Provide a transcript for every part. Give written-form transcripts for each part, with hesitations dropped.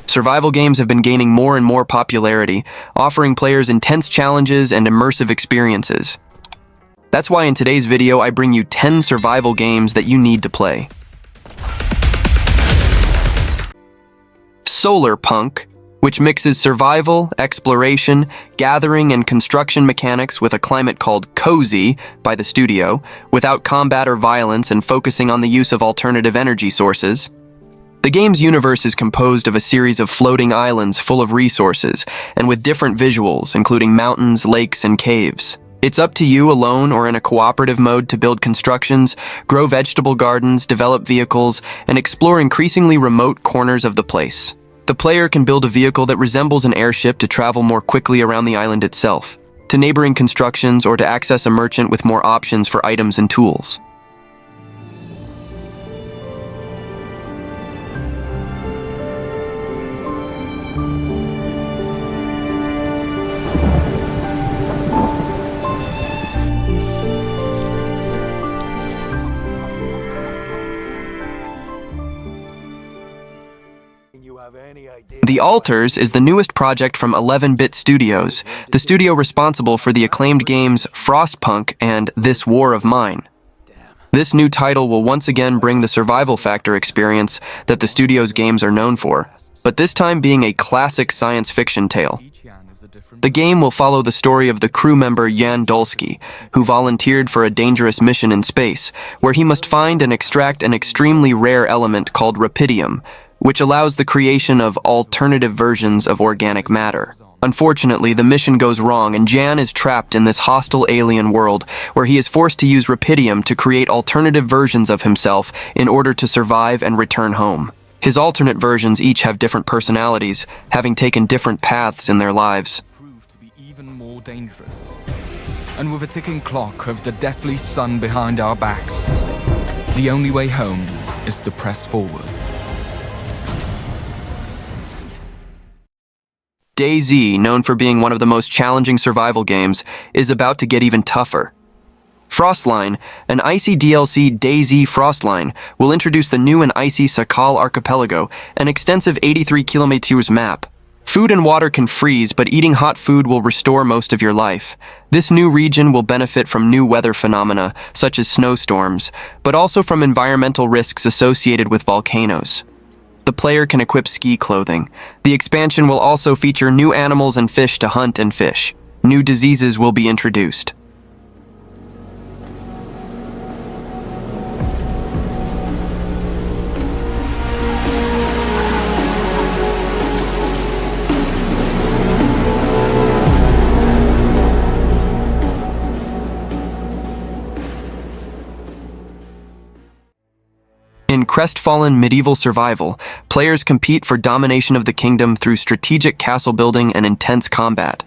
Survival games have been gaining more and more popularity, offering players intense challenges and immersive experiences. That's why in today's video I bring you 10 survival games that you need to play. Solarpunk, which mixes survival, exploration, gathering, and construction mechanics with a climate called Cozy by the studio, without combat or violence and focusing on the use of alternative energy sources. The game's universe is composed of a series of floating islands full of resources, and with different visuals, including mountains, lakes, and caves. It's up to you alone or in a cooperative mode to build constructions, grow vegetable gardens, develop vehicles, and explore increasingly remote corners of the place. The player can build a vehicle that resembles an airship to travel more quickly around the island itself, to neighboring constructions, or to access a merchant with more options for items and tools. The Altars is the newest project from 11-Bit Studios, the studio responsible for the acclaimed games Frostpunk and This War of Mine. This new title will once again bring the survival factor experience that the studio's games are known for, but this time being a classic science fiction tale. The game will follow the story of the crew member Jan Dolsky, who volunteered for a dangerous mission in space, where he must find and extract an extremely rare element called rupidium, which allows the creation of alternative versions of organic matter. Unfortunately, the mission goes wrong and Jan is trapped in this hostile alien world where he is forced to use rupidium to create alternative versions of himself in order to survive and return home. His alternate versions each have different personalities, having taken different paths in their lives. Prove to be even more dangerous. And with a ticking clock of the deathly sun behind our backs, the only way home is to press forward. DayZ, known for being one of the most challenging survival games, is about to get even tougher. Frostline, an icy DLC DayZ Frostline, will introduce the new and icy Sakal Archipelago, an extensive 83 kilometers map. Food and water can freeze, but eating hot food will restore most of your life. This new region will benefit from new weather phenomena, such as snowstorms, but also from environmental risks associated with volcanoes. The player can equip ski clothing. The expansion will also feature new animals and fish to hunt and fish. New diseases will be introduced. In Crestfallen medieval survival, players compete for domination of the kingdom through strategic castle building and intense combat.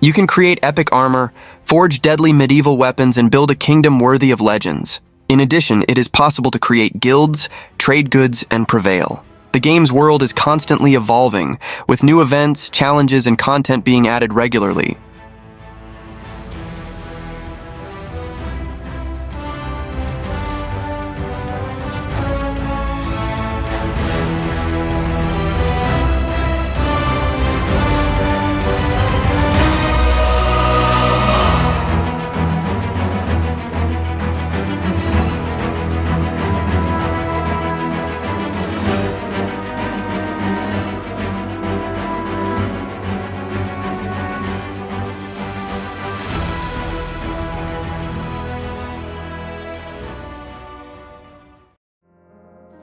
You can create epic armor, forge deadly medieval weapons, and build a kingdom worthy of legends. In addition, it is possible to create guilds, trade goods, and prevail. The game's world is constantly evolving, with new events, challenges, and content being added regularly.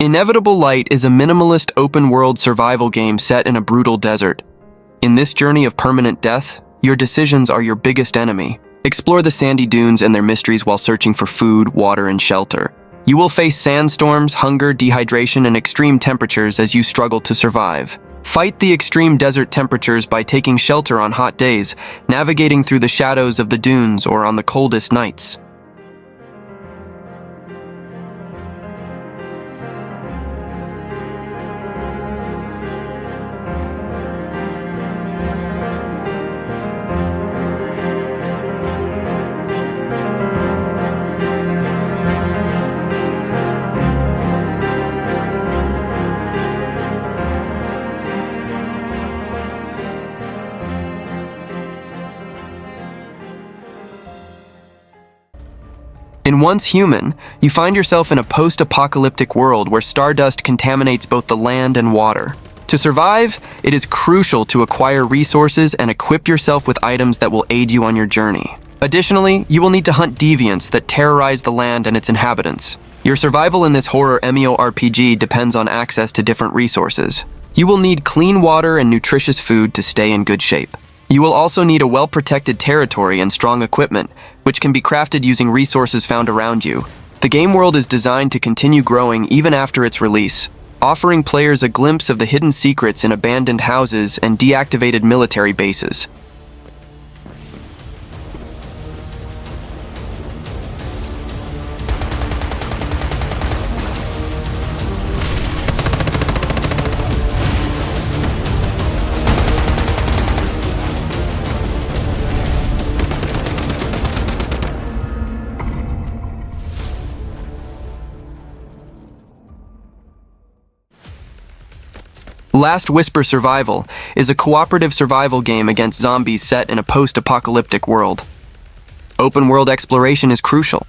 Inevitable Light is a minimalist open-world survival game set in a brutal desert. In this journey of permanent death, your decisions are your biggest enemy. Explore the sandy dunes and their mysteries while searching for food, water, and shelter. You will face sandstorms, hunger, dehydration, and extreme temperatures as you struggle to survive. Fight the extreme desert temperatures by taking shelter on hot days, navigating through the shadows of the dunes, or on the coldest nights. In Once Human, you find yourself in a post-apocalyptic world where stardust contaminates both the land and water. To survive, it is crucial to acquire resources and equip yourself with items that will aid you on your journey. Additionally, you will need to hunt deviants that terrorize the land and its inhabitants. Your survival in this horror MMORPG depends on access to different resources. You will need clean water and nutritious food to stay in good shape. You will also need a well-protected territory and strong equipment, which can be crafted using resources found around you. The game world is designed to continue growing even after its release, offering players a glimpse of the hidden secrets in abandoned houses and deactivated military bases. Last Whisper Survival is a cooperative survival game against zombies set in a post-apocalyptic world. Open-world exploration is crucial.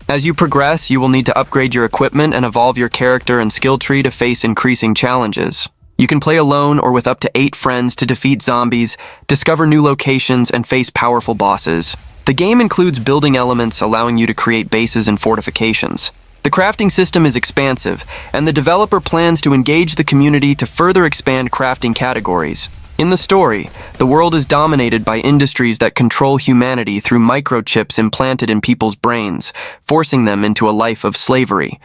As you progress, you will need to upgrade your equipment and evolve your character and skill tree to face increasing challenges. You can play alone or with up to 8 friends to defeat zombies, discover new locations, and face powerful bosses. The game includes building elements allowing you to create bases and fortifications. The crafting system is expansive, and the developer plans to engage the community to further expand crafting categories. In the story, the world is dominated by industries that control humanity through microchips implanted in people's brains, forcing them into a life of slavery.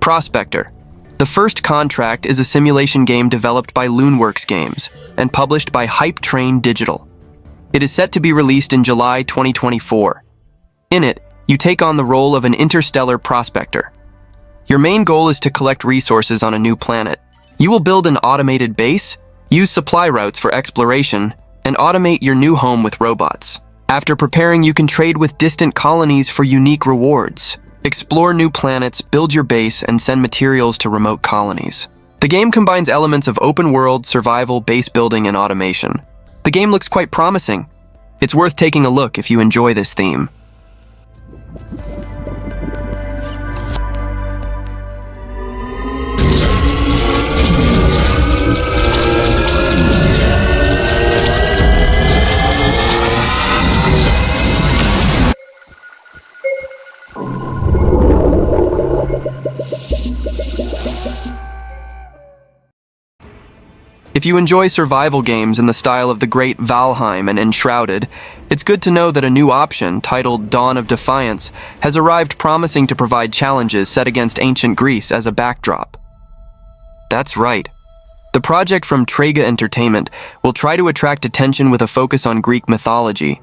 Prospector. The First Contract is a simulation game developed by Loonworks Games and published by Hype Train Digital. It is set to be released in July 2024. In it, you take on the role of an interstellar prospector. Your main goal is to collect resources on a new planet. You will build an automated base, use supply routes for exploration, and automate your new home with robots. After preparing, you can trade with distant colonies for unique rewards. Explore new planets, build your base, and send materials to remote colonies. The game combines elements of open world, survival, base building, and automation. The game looks quite promising. It's worth taking a look if you enjoy this theme. If you enjoy survival games in the style of The Great Valheim and Enshrouded, it's good to know that a new option, titled Dawn of Defiance, has arrived, promising to provide challenges set against ancient Greece as a backdrop. That's right. The project from Trega Entertainment will try to attract attention with a focus on Greek mythology.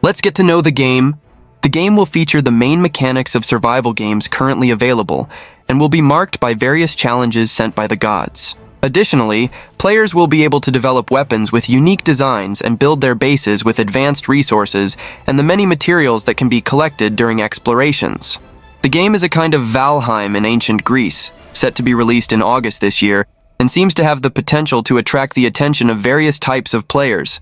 Let's get to know the game. The game will feature the main mechanics of survival games currently available and will be marked by various challenges sent by the gods. Additionally, players will be able to develop weapons with unique designs and build their bases with advanced resources and the many materials that can be collected during explorations. The game is a kind of Valheim in ancient Greece, set to be released in August this year, and seems to have the potential to attract the attention of various types of players.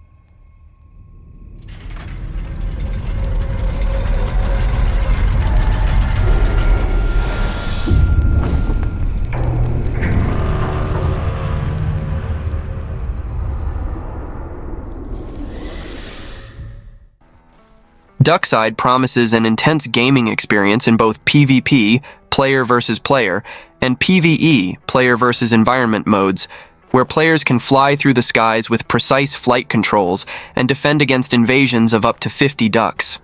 DUCKSIDE promises an intense gaming experience in both PvP, player versus player, and PvE, player versus environment modes, where players can fly through the skies with precise flight controls and defend against invasions of up to 50 ducks.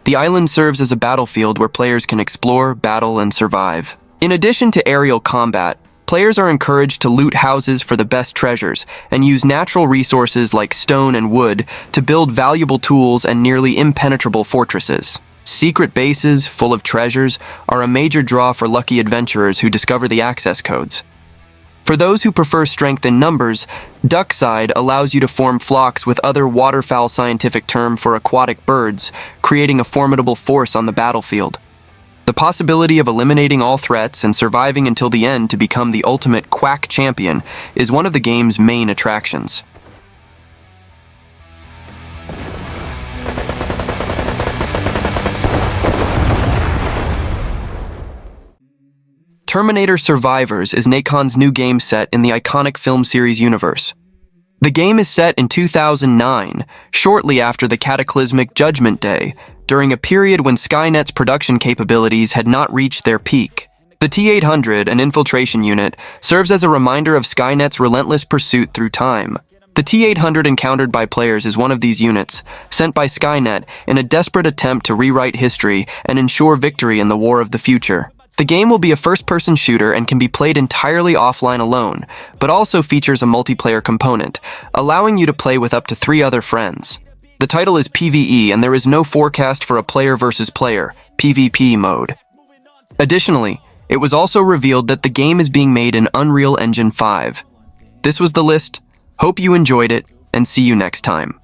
The island serves as a battlefield where players can explore, battle, and survive. In addition to aerial combat, players are encouraged to loot houses for the best treasures and use natural resources like stone and wood to build valuable tools and nearly impenetrable fortresses. Secret bases full of treasures are a major draw for lucky adventurers who discover the access codes. For those who prefer strength in numbers, DUCKSIDE allows you to form flocks with other waterfowl, scientific term for aquatic birds, creating a formidable force on the battlefield. The possibility of eliminating all threats and surviving until the end to become the ultimate quack champion is one of the game's main attractions. Terminator Survivors is Nakon's new game set in the iconic film series universe. The game is set in 2009, shortly after the cataclysmic Judgment Day, during a period when Skynet's production capabilities had not reached their peak. The T-800, an infiltration unit, serves as a reminder of Skynet's relentless pursuit through time. The T-800 encountered by players is one of these units, sent by Skynet in a desperate attempt to rewrite history and ensure victory in the war of the future. The game will be a first-person shooter and can be played entirely offline alone, but also features a multiplayer component, allowing you to play with up to 3 other friends. The title is PvE and there is no forecast for a player versus player, PvP mode. Additionally, it was also revealed that the game is being made in Unreal Engine 5. This was the list. Hope you enjoyed it, and see you next time.